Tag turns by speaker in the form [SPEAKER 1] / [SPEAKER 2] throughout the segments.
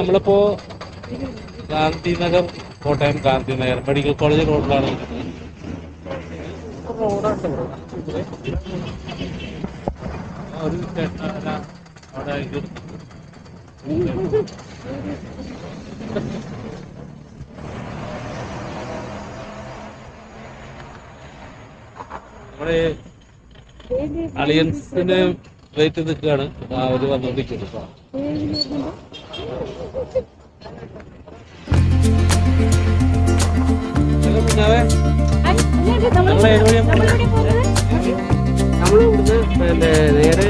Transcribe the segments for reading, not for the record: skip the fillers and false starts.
[SPEAKER 1] നമ്മളിപ്പോ Gandhinagar, Kottayam Gandhinagar medical college റോഡിലാണ് റോഡാണ് ഒരു ചേട്ടന അവിടെ നമ്മുടെ അലിയൻസിന് വെയിറ്റ് നിൽക്കുകയാണ്. അവര് വന്നോണ്ടിരിക്കുന്നത്. നമ്മളിവിടുന്ന് നേരെ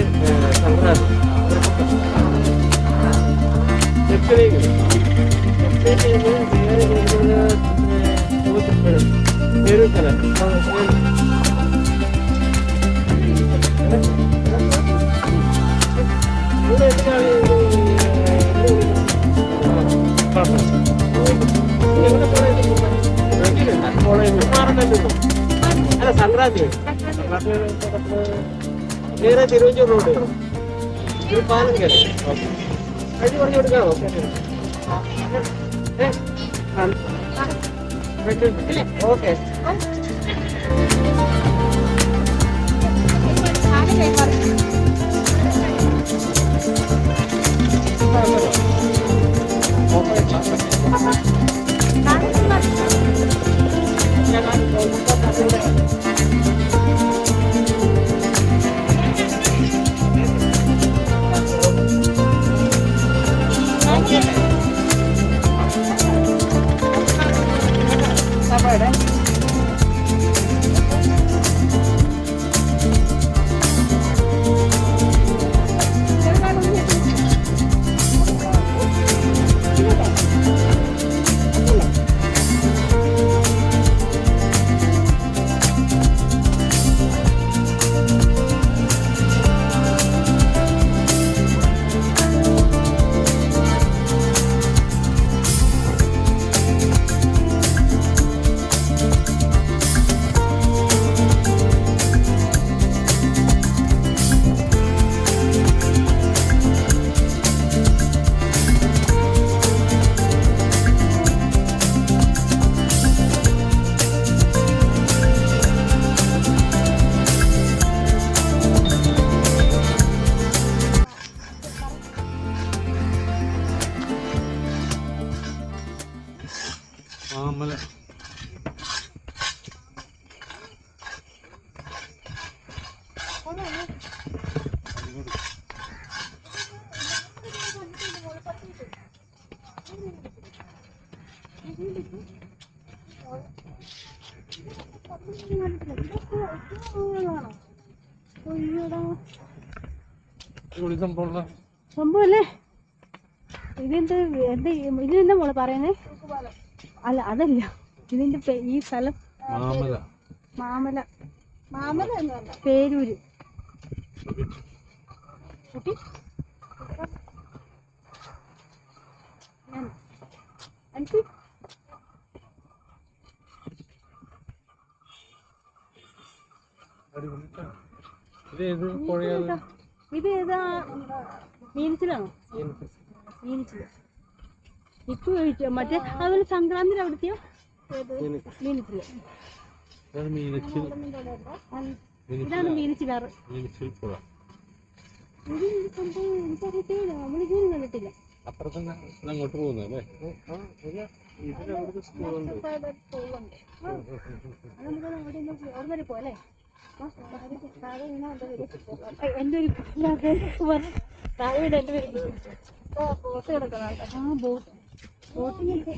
[SPEAKER 1] അല്ല സംക്രാന്തി നേരെ തിരുവഞ്ചൂർ റോഡ് ഒരു പാലം കയറി അടി പറഞ്ഞു കൊടുക്കാമോ? ഓക്കെ. മാമല
[SPEAKER 2] സംഭവല്ലേ ഇതിനെന്താ മോളെ പറയുന്നേ? അല്ല അതല്ല, ഇതിന്റെ ഈ സ്ഥലം മാമല. മാമല പേരൂര്. ഇത് ഏതാ? മീനച്ചിലാണോ? മീനച്ചില്. ഇപ്പൊ കഴിച്ചോ? മറ്റേ അതുപോലെ സംക്രാന്തി അവിടുത്തെയോ? മീനച്ചില്. ഇതാണ് മീനച്ചിലാറ്. എനിക്കറിയത്തില്ല, നമ്മളിതൊന്നും കണ്ടിട്ടില്ല.
[SPEAKER 1] അങ്ങോട്ട് പോകുന്നല്ലേ?
[SPEAKER 2] അവിടെ പോലെ എന്റെ ഒരു താഴെ എന്റെ പേര് ബോട്ട് കിടക്കുന്നുണ്ട്. ആ ബോട്ടിനൊക്കെ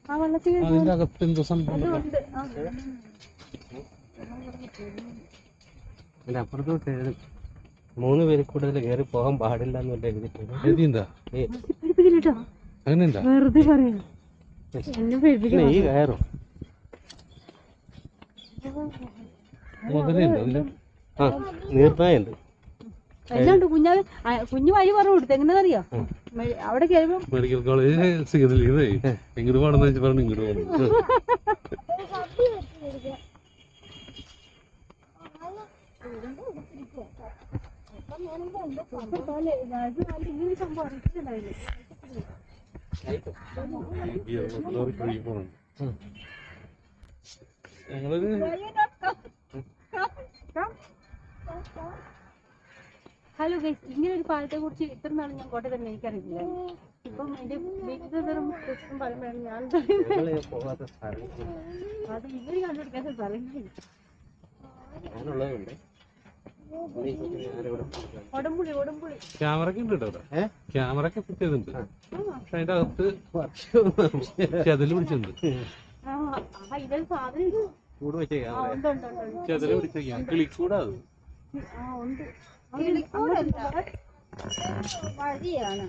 [SPEAKER 2] ആ വെള്ളത്തിൽ
[SPEAKER 1] അപ്പുറത്തോട്ട് 3 പേര് കൂടുതൽ കയറി പോകാൻ പാടില്ല എന്നല്ല എഴുതിയിട്ടുണ്ടോ? അങ്ങനെയുണ്ടോ?
[SPEAKER 2] വെറുതെ പറയാം.
[SPEAKER 1] ഈ കയറും നീർനായുണ്ട്.
[SPEAKER 2] എല്ലാം കുഞ്ഞു വഴി പറഞ്ഞു കൊടുത്തു. എങ്ങനെയാ അവിടെ കയറുമ്പോ
[SPEAKER 1] മെഡിക്കൽ കോളേജ് സിഗ്നൽ ഇങ്ങോട്ട് പോകണമെന്ന് വെച്ച് പറഞ്ഞു ഇങ്ങോട്ട് പോകണം. ഞങ്ങളൊരു
[SPEAKER 2] ഹലോ ഗൈസ്, ഇങ്ങനെ ഒരു പാലത്തെ കുറിച്ച് ഇത്ര നാളും ഞാൻ കോട്ടയം തന്നെ എനിക്കറിയില്ല. ഇപ്പം എന്റെ വീട്ടിലും പറയുമ്പോഴാണ് ഞാൻ
[SPEAKER 1] പോകാത്ത സ്ഥലം
[SPEAKER 2] അത് ഇവര് കണ്ടുപിടിക്കാത്ത പറയുന്നത്.
[SPEAKER 1] ഞാനുള്ളതുണ്ട്.
[SPEAKER 2] ഉടമ്പുളി ഉടമ്പുളി
[SPEAKER 3] ക്യാമറ ഒക്കെ ഉണ്ട് കേട്ടോ. ക്യാമറ ഒക്കെ ഫിറ്റ് ചെയ്തിട്ടുണ്ട്. പക്ഷെ അതിന്റെ അകത്ത് ചെതല് പിടിച്ചിട്ടുണ്ട്.
[SPEAKER 2] ഇതൊരു സാധനം
[SPEAKER 1] കൂട് വെച്ച
[SPEAKER 2] ഉണ്ട് ഉണ്ട് ഉണ്ട്
[SPEAKER 3] ചെതല് പിടിച്ച കിളിക്കൂടാ അത്.
[SPEAKER 2] ഉണ്ട്
[SPEAKER 4] വഴിയാണ്.